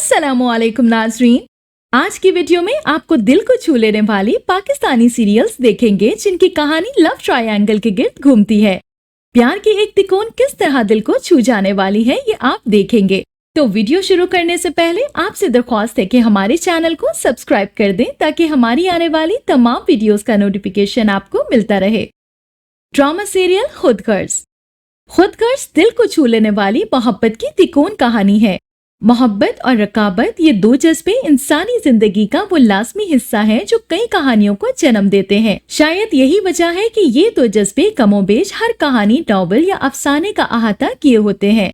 अस्सलामुअलैकुम नाज़रीन। आज की वीडियो में आपको दिल को छू लेने वाली पाकिस्तानी सीरियल्स देखेंगे जिनकी कहानी लव ट्रायंगल के गिर्द घूमती है। प्यार की एक तिकोन किस तरह दिल को छू जाने वाली है ये आप देखेंगे। तो वीडियो शुरू करने से पहले आपसे दरख्वास्त है कि हमारे चैनल को सब्सक्राइब कर दें ताकि हमारी आने वाली तमाम वीडियोस का नोटिफिकेशन आपको मिलता रहे। ड्रामा सीरियल खुद गर्ज। खुद गर्ज दिल को छू लेने वाली मोहब्बत की तिकोन कहानी है। मोहब्बत और रकाबत ये दो जज्बे इंसानी जिंदगी का वो लाजमी हिस्सा है जो कई कहानियों को जन्म देते हैं। शायद यही वजह है कि ये दो जज्बे कमोबेश हर कहानी, नॉवल या अफसाने का अहाता किए होते हैं।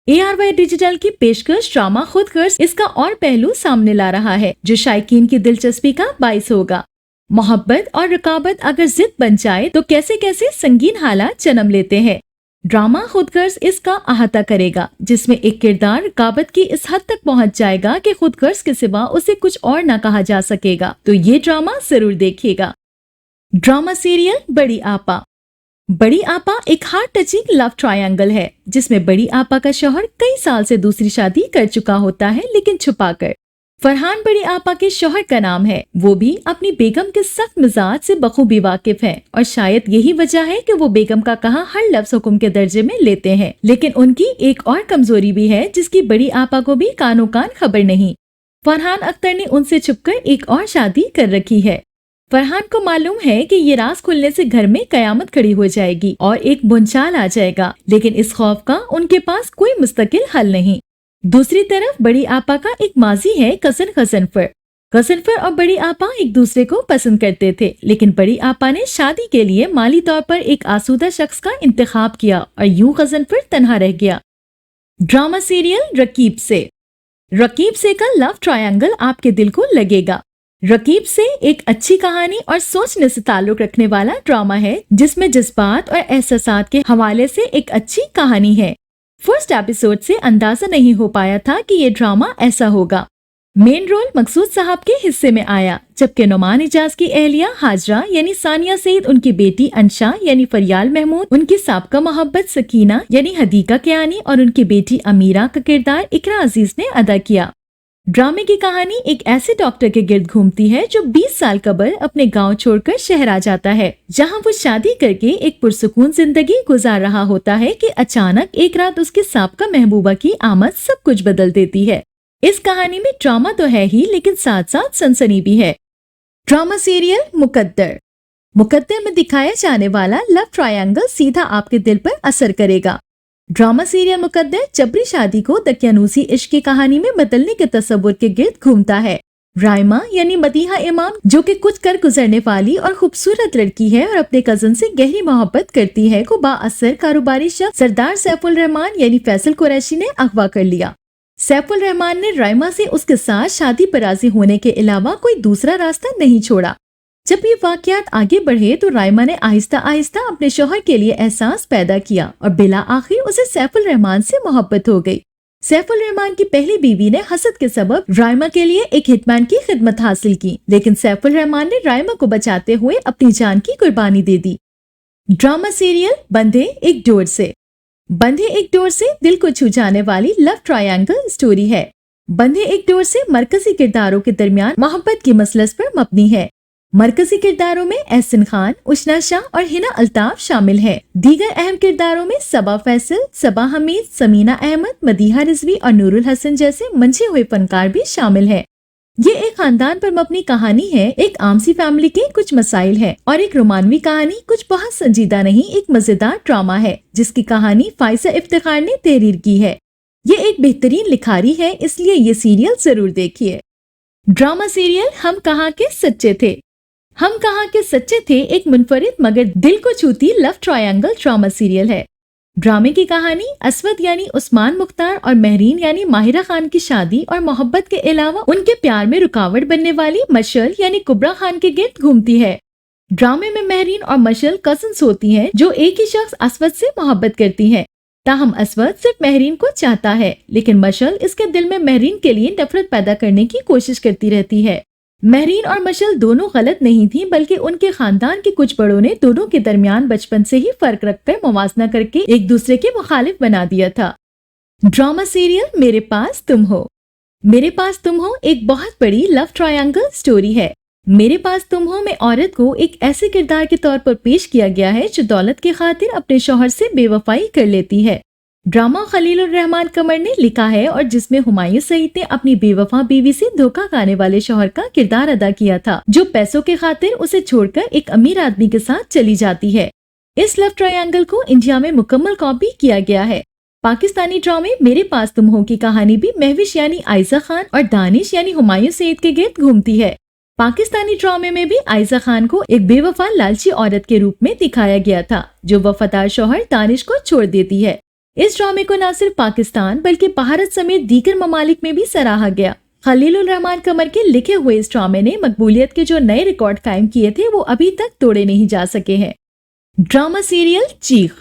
ARY डिजिटल की पेशकश ड्रामा खुद गर्ज इसका और पहलू सामने ला रहा है जो शायकीन की दिलचस्पी का बाइस होगा। मोहब्बत और रकाबत अगर जिद बन जाए तो कैसे कैसे संगीन हालात जन्म लेते हैं। ड्रामा खुद गर्ज इसका अहाता करेगा जिसमें एक किरदार रकाबत की इस हद तक पहुंच जाएगा कि खुद गर्ज के सिवा उसे कुछ और न कहा जा सकेगा। तो ये ड्रामा जरूर देखिएगा। ड्रामा सीरियल बड़ी आपा। बड़ी आपा एक हार्ट टचिंग लव ट्रायंगल है जिसमें बड़ी आपा का शौहर कई साल से दूसरी शादी कर चुका होता है लेकिन छुपाकर। फरहान बड़ी आपा के शौहर का नाम है। वो भी अपनी बेगम के सख्त मिजाज से बखूबी वाकिफ है और शायद यही वजह है कि वो बेगम का कहा हर लफ्ज हुक्म के दर्जे में लेते हैं। लेकिन उनकी एक और कमजोरी भी है जिसकी बड़ी आपा को भी कानो कान खबर नहीं। फरहान अख्तर ने उनसे छुपकर एक और शादी कर रखी है। फरहान को मालूम है कि ये राज खुलने से घर में कयामत खड़ी हो जाएगी और एक बुनचाल आ जाएगा, लेकिन इस खौफ का उनके पास कोई मुस्तकिल हल नहीं। दूसरी तरफ बड़ी आपा का एक माजी है कजन गजनफर और बड़ी आपा एक दूसरे को पसंद करते थे, लेकिन बड़ी आपा ने शादी के लिए माली तौर पर एक आसूदा शख्स का इंतखाब किया और यूं गजनफर तन्हा रह गया। ड्रामा सीरियल रकीब से का लव ट्रायंगल आपके दिल को लगेगा। रकीब से एक अच्छी कहानी और सोचने से ताल्लुक रखने वाला ड्रामा है जिसमें जज्बात और एहसासात के हवाले से एक अच्छी कहानी है। फर्स्ट एपिसोड से अंदाजा नहीं हो पाया था कि ये ड्रामा ऐसा होगा। मेन रोल मकसूद साहब के हिस्से में आया, जबकि नुमान इजाज की अहलिया हाजरा यानी सानिया सईद, उनकी बेटी अंशा यानी फरियाल महमूद, उनकी साबका मोहब्बत सकीना यानी हदीका कियानी और उनकी बेटी अमीरा का किरदार इकरा अजीज ने अदा किया। ड्रामे की कहानी एक ऐसे डॉक्टर के गिर्द घूमती है जो 20 साल कबल अपने गांव छोड़कर शहर आ जाता है, जहां वो शादी करके एक पुरसुकून जिंदगी गुजार रहा होता है कि अचानक एक रात उसके साबका महबूबा की आमद सब कुछ बदल देती है। इस कहानी में ड्रामा तो है ही लेकिन साथ साथ सनसनी भी है। ड्रामा सीरियल मुकद्दर में दिखाया जाने वाला लव ट्रायंगल सीधा आपके दिल पर असर करेगा। ड्रामा सीरियल मुकद्दर जबरी शादी को दकियानूसी इश्क की कहानी में बदलने के तस्वुर के गिर्द घूमता है। राइमा यानी मदीहा इमाम, जो कि कुछ कर गुजरने वाली और खूबसूरत लड़की है और अपने कजन से गहरी मोहब्बत करती है, को बाअसर कारोबारी शख्स सरदार सैफुल रहमान यानी फैसल कुरैशी ने अगवा कर लिया। सैफुल रहमान ने राइमा से उसके साथ शादी पर राजी होने के अलावा कोई दूसरा रास्ता नहीं छोड़ा। जब ये वाकयात आगे बढ़े तो राइमा ने आहिस्ता आहिस्ता अपने शौहर के लिए एहसास पैदा किया और बिला आखिर उसे सैफुल रहमान से मोहब्बत हो गई। सैफुल रहमान की पहली बीवी ने हसद के सबब राइमा के लिए एक हिटमैन की खिदमत हासिल की, लेकिन सैफुल रहमान ने राइमा को बचाते हुए अपनी जान की कुर्बानी दे दी। ड्रामा सीरियल बंधे एक डोर से दिल को छू जाने वाली लव ट्रायंगल स्टोरी है। बंधे एक डोर से मरकजी किरदारों के दरमियान मोहब्बत की मसलस पर मबनी है। मरकजी किरदारों में एहसन खान, उशना शाह और हिना अल्ताफ शामिल हैं। दीगर अहम किरदारों में सबा फैसल, सबा हमीद, समीना अहमद, मदीहा रिजवी और नूरुल हसन जैसे मंझे हुए फनकार भी शामिल हैं। ये एक खानदान पर मबनी कहानी है। एक आम सी फैमिली के कुछ मसाइल है और एक रोमानवी कहानी कुछ बहुत संजीदा नहीं, एक मजेदार ड्रामा है जिसकी कहानी फाइजा इफ्तिखार ने तहरीर की है। ये एक बेहतरीन लिखारी है, इसलिए ये सीरियल जरूर देखिए। ड्रामा सीरियल हम कहाँ के सच्चे थे एक मुनफरिद मगर दिल को छूती लव ट्रायंगल ड्रामा सीरियल है। ड्रामे की कहानी असवद यानी उस्मान मुख्तार और महरीन यानी माहिरा खान की शादी और मोहब्बत के अलावा उनके प्यार में रुकावट बनने वाली मशल यानी कुबरा खान के गिर्द घूमती है। ड्रामे में महरीन और मशल कजन्स होती हैं जो एक ही शख्स असवद से मोहब्बत करती हैं। ताहम असवद सिर्फ महरीन को चाहता है, लेकिन मशल इसके दिल में महरीन के लिए नफरत पैदा करने की कोशिश करती रहती है। महरीन और मशल दोनों गलत नहीं थी, बल्कि उनके खानदान के कुछ बड़ों ने दोनों के दरमियान बचपन से ही फर्क रखकर मुवाजना करके एक दूसरे के मुखालिफ बना दिया था। ड्रामा सीरियल मेरे पास तुम हो। मेरे पास तुम हो एक बहुत बड़ी लव ट्रायंगल स्टोरी है। मेरे पास तुम हो में औरत को एक ऐसे किरदार के तौर पर पेश किया गया है जो दौलत की खातिर अपने शौहर से बेवफाई कर लेती है। ड्रामा खलीलुर रहमान कमर ने लिखा है और जिसमें हुमायूं सईद ने अपनी बेवफा बीवी से धोखा खाने वाले शौहर का किरदार अदा किया था, जो पैसों के खातिर उसे छोड़कर एक अमीर आदमी के साथ चली जाती है। इस लव ट्रायंगल को इंडिया में मुकम्मल कॉपी किया गया है। पाकिस्तानी ड्रामे मेरे पास तुम हो की कहानी भी महविश यानी आयशा खान और दानिश यानी हुमायूं सईद के गिर्द घूमती है। पाकिस्तानी ड्रामे में भी आयशा खान को एक बेवफा लालची औरत के रूप में दिखाया गया था, जो वफादार शौहर दानिश को छोड़ देती है। इस ड्रामे को न सिर्फ पाकिस्तान बल्कि भारत समेत दीगर ममालिक में भी सराहा गया। खलीलुर रहमान कमर के लिखे हुए इस ड्रामे ने मकबूलियत के जो नए रिकॉर्ड कायम किए थे वो अभी तक तोड़े नहीं जा सके हैं। ड्रामा सीरियल चीख।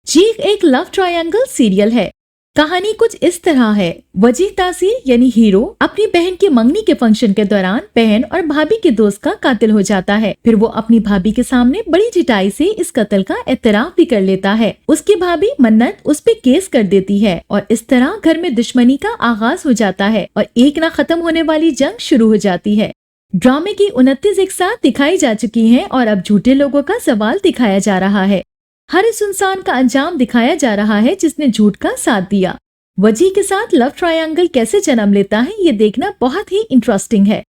चीख एक लव ट्रायंगल सीरियल है। कहानी कुछ इस तरह है। वजीह तासीर यानी हीरो अपनी बहन की मंगनी के फंक्शन के दौरान बहन और भाभी के दोस्त का कातिल हो जाता है। फिर वो अपनी भाभी के सामने बड़ी ढिठाई से इस कत्ल का एतराफ भी कर लेता है। उसकी भाभी मन्नत उस पे केस कर देती है और इस तरह घर में दुश्मनी का आगाज हो जाता है और एक ना खत्म होने वाली जंग शुरू हो जाती है। ड्रामे की 29 एक साथ दिखाई जा चुकी हैं और अब झूठे लोगों का सवाल दिखाया जा रहा है। हर इस इंसान का अंजाम दिखाया जा रहा है जिसने झूठ का साथ दिया। वजीह के साथ लव ट्रायंगल कैसे जन्म लेता है ये देखना बहुत ही इंटरेस्टिंग है।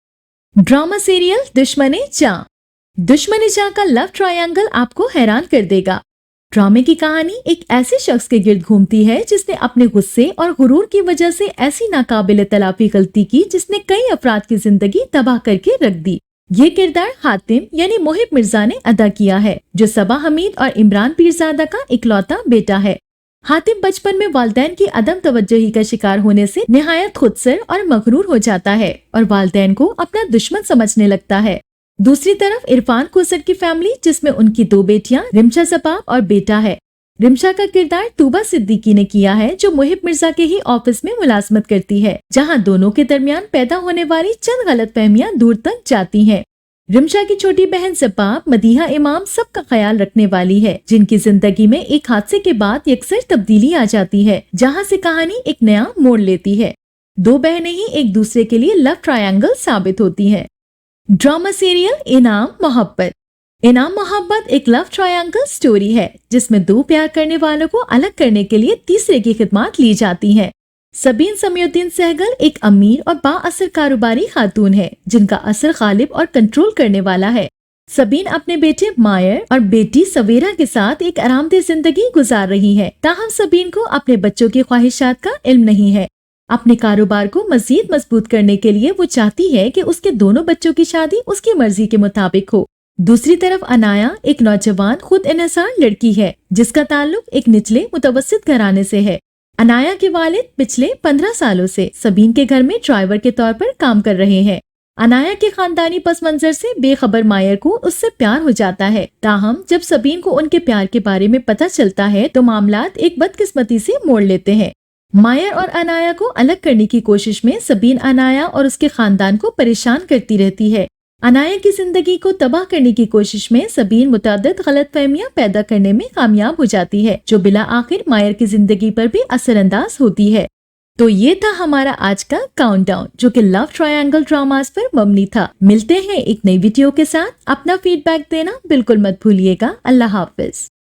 ड्रामा सीरियल दुश्मन-ए-जां। दुश्मन-ए-जां का लव ट्रायंगल आपको हैरान कर देगा। ड्रामे की कहानी एक ऐसे शख्स के गिर्द घूमती है जिसने अपने गुस्से और गुरूर की वजह से ऐसी नाकाबिले तलाफी गलती की जिसने कई अफराद की जिंदगी तबाह करके रख दी। ये किरदार हातिम यानी मोहिब मिर्जा ने अदा किया है, जो सबा हमीद और इमरान पीरजादा का इकलौता बेटा है। हातिम बचपन में वालिदैन की अदम तवज्जोही का शिकार होने से निहायत खुदसर और मगरूर हो जाता है और वालिदैन को अपना दुश्मन समझने लगता है। दूसरी तरफ इरफान कोसर की फैमिली, जिसमें उनकी 2 बेटियां रिमशा सबाब और बेटा है। रिमशा का किरदार तूबा सिद्दीकी ने किया है, जो मोहिब मिर्जा के ही ऑफिस में मुलाजमत करती है, जहां दोनों के दरमियान पैदा होने वाली चंद गलतफहमियां दूर तक जाती हैं। रिमशा की छोटी बहन सबाब मदीहा इमाम सबका ख्याल रखने वाली है, जिनकी जिंदगी में एक हादसे के बाद यकसर तब्दीली आ जाती है, जहां से कहानी एक नया मोड़ लेती है। 2 बहनें ही एक दूसरे के लिए लव ट्रायंगल साबित होती हैं। ड्रामा सीरियल इनाम मोहब्बत। इनाम मोहब्बत एक लव ट्रायंगल स्टोरी है जिसमें 2 प्यार करने वालों को अलग करने के लिए तीसरे की खिदमत ली जाती है। सबीन समीउद्दीन सहगल एक अमीर और बाअसर कारोबारी खातून है, जिनका असर गालिब और कंट्रोल करने वाला है। सबीन अपने बेटे मायर और बेटी सवेरा के साथ एक आरामदेह जिंदगी गुजार रही है, ताहम सबीन को अपने बच्चों की ख्वाहिशात का इल्म नहीं है। अपने कारोबार को मजीद मजबूत करने के लिए वो चाहती है कि उसके दोनों बच्चों की शादी उसकी मर्जी के मुताबिक हो। दूसरी तरफ अनाया एक नौजवान खुद इन्हसार लड़की है, जिसका ताल्लुक एक निचले मुतवस्सित घराने से है। अनाया के वालिद पिछले 15 सालों से सबीन के घर में ड्राइवर के तौर पर काम कर रहे हैं। अनाया के खानदानी पस मंजर से बेखबर मायर को उससे प्यार हो जाता है, ताहम जब सबीन को उनके प्यार के बारे में पता चलता है तो मामलात एक बदकिस्मती से मोड़ लेते हैं। मायर और अनाया को अलग करने की कोशिश में सबीन अनाया और उसके खानदान को परेशान करती रहती है। अनाया की जिंदगी को तबाह करने की कोशिश में सबीन मुतअद्दिद गलतफहमियां पैदा करने में कामयाब हो जाती है, जो बिला आखिर मायर की जिंदगी पर भी असरअंदाज होती है। तो ये था हमारा आज का काउंटडाउन, जो कि लव ट्रायंगल ड्रामास पर मबनी था। मिलते हैं एक नई वीडियो के साथ। अपना फीडबैक देना बिल्कुल मत भूलिएगा। अल्लाह हाफिज।